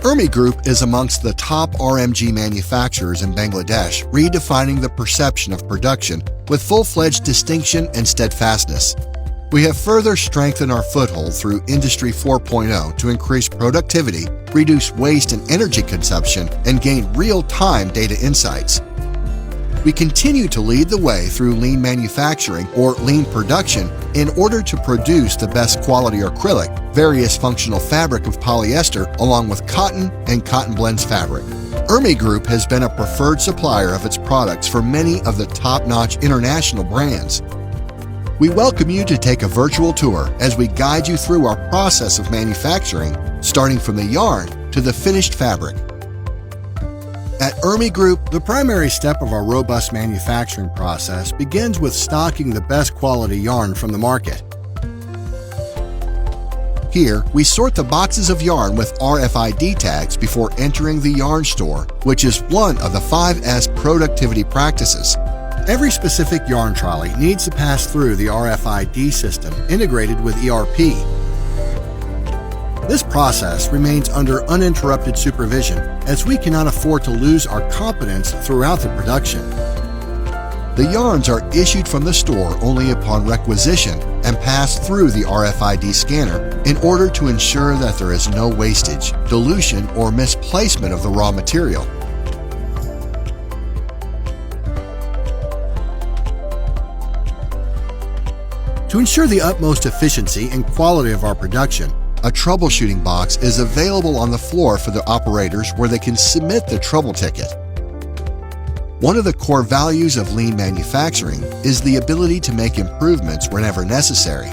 Ermi Group is amongst the top RMG manufacturers in Bangladesh, redefining the perception of production with full-fledged distinction and steadfastness. We have further strengthened our foothold through Industry 4.0 to increase productivity, reduce waste and energy consumption, and gain real-time data insights. We continue to lead the way through lean manufacturing or lean production in order to produce the best quality acrylic, various functional fabric of polyester, along with cotton and cotton blends fabric. Ermi Group has been a preferred supplier of its products for many of the top-notch international brands. We welcome you to take a virtual tour as we guide you through our process of manufacturing, starting from the yarn to the finished fabric. At Ermi Group, the primary step of our robust manufacturing process begins with stocking the best quality yarn from the market. Here, we sort the boxes of yarn with RFID tags before entering the yarn store, which is one of the 5S productivity practices. Every specific yarn trolley needs to pass through the RFID system integrated with ERP. This process remains under uninterrupted supervision as we cannot afford to lose our competence throughout the production. The yarns are issued from the store only upon requisition and pass through the RFID scanner in order to ensure that there is no wastage, dilution, or misplacement of the raw material. To ensure the utmost efficiency and quality of our production, a troubleshooting box is available on the floor for the operators where they can submit the trouble ticket. One of the core values of lean manufacturing is the ability to make improvements whenever necessary.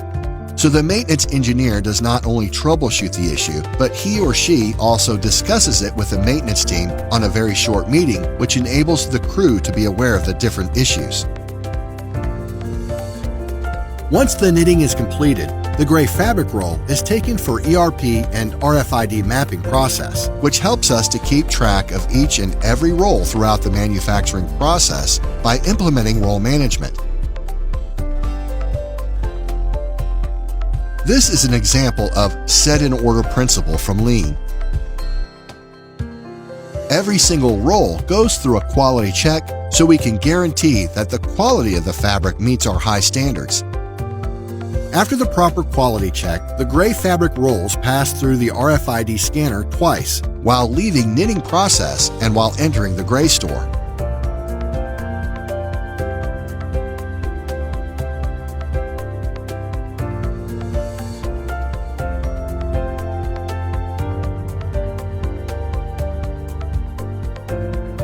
So the maintenance engineer does not only troubleshoot the issue, but he or she also discusses it with the maintenance team on a very short meeting, which enables the crew to be aware of the different issues. Once the knitting is completed, the gray fabric roll is taken for ERP and RFID mapping process, which helps us to keep track of each and every roll throughout the manufacturing process by implementing roll management. This is an example of set-in-order principle from Lean. Every single roll goes through a quality check so we can guarantee that the quality of the fabric meets our high standards. After the proper quality check, the gray fabric rolls pass through the RFID scanner twice while leaving knitting process and while entering the gray store.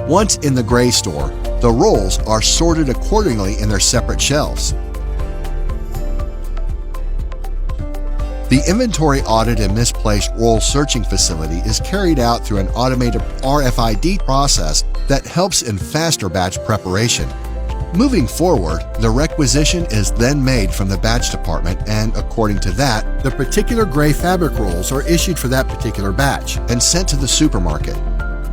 Once in the gray store, the rolls are sorted accordingly in their separate shelves. The inventory audit and misplaced roll searching facility is carried out through an automated RFID process that helps in faster batch preparation. Moving forward, the requisition is then made from the batch department, and according to that, the particular gray fabric rolls are issued for that particular batch and sent to the supermarket.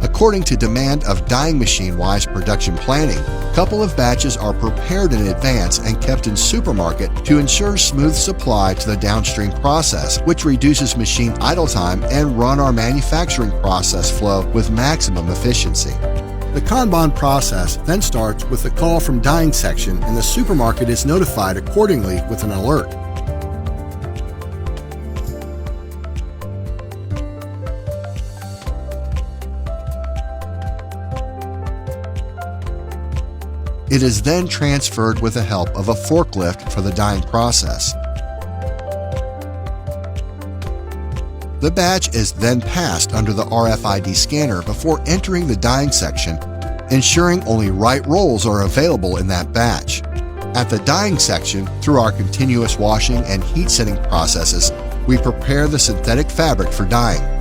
According to demand of dyeing machine-wise production planning, a couple of batches are prepared in advance and kept in supermarket to ensure smooth supply to the downstream process, which reduces machine idle time and run our manufacturing process flow with maximum efficiency. The Kanban process then starts with a call from dyeing section, and the supermarket is notified accordingly with an alert. It is then transferred with the help of a forklift for the dyeing process. The batch is then passed under the RFID scanner before entering the dyeing section, ensuring only right rolls are available in that batch. At the dyeing section, through our continuous washing and heat setting processes, we prepare the synthetic fabric for dyeing.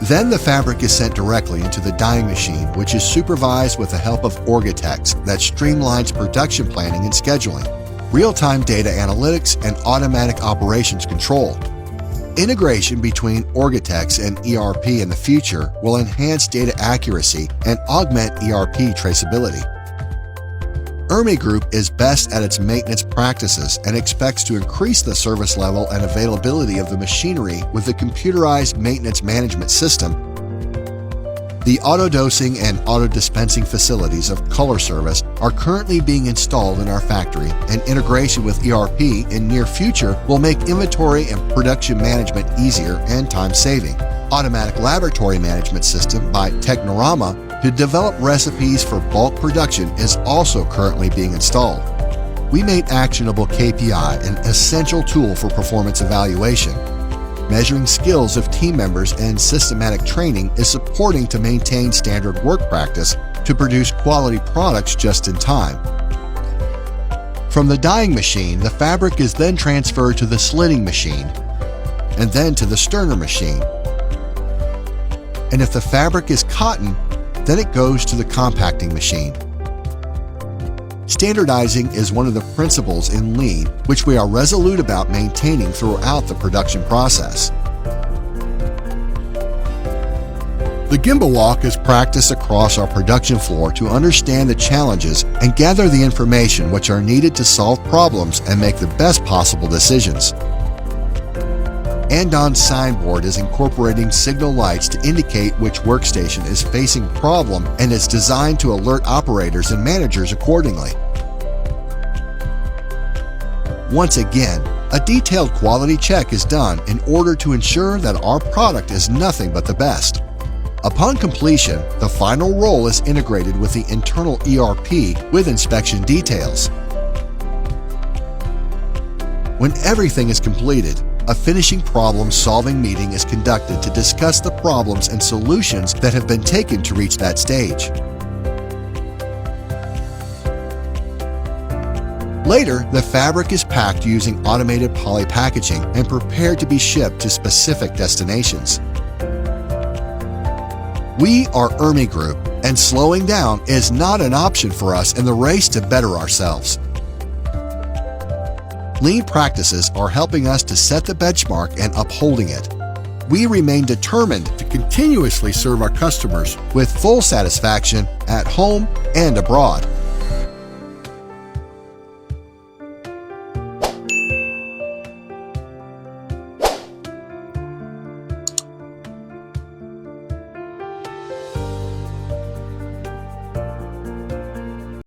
Then the fabric is sent directly into the dyeing machine, which is supervised with the help of Orgatex that streamlines production planning and scheduling, real-time data analytics, and automatic operations control. Integration between Orgatex and ERP in the future will enhance data accuracy and augment ERP traceability. ERMI Group is best at its maintenance practices and expects to increase the service level and availability of the machinery with the computerized maintenance management system. The auto-dosing and auto-dispensing facilities of Color Service are currently being installed in our factory, and integration with ERP in near future will make inventory and production management easier and time-saving. Automatic laboratory management system by Technorama to develop recipes for bulk production is also currently being installed. We made actionable KPI an essential tool for performance evaluation. Measuring skills of team members and systematic training is supporting to maintain standard work practice to produce quality products just in time. From the dyeing machine, the fabric is then transferred to the slitting machine, and then to the sterner machine. And if the fabric is cotton, then it goes to the compacting machine. Standardizing is one of the principles in Lean, which we are resolute about maintaining throughout the production process. The Gemba Walk is practiced across our production floor to understand the challenges and gather the information which are needed to solve problems and make the best possible decisions. Andon's signboard is incorporating signal lights to indicate which workstation is facing a problem and is designed to alert operators and managers accordingly. Once again, a detailed quality check is done in order to ensure that our product is nothing but the best. Upon completion, the final roll is integrated with the internal ERP with inspection details. When everything is completed, a finishing problem-solving meeting is conducted to discuss the problems and solutions that have been taken to reach that stage. Later, the fabric is packed using automated poly packaging and prepared to be shipped to specific destinations. We are ERMI Group, and slowing down is not an option for us in the race to better ourselves. Lean practices are helping us to set the benchmark and upholding it. We remain determined to continuously serve our customers with full satisfaction at home and abroad.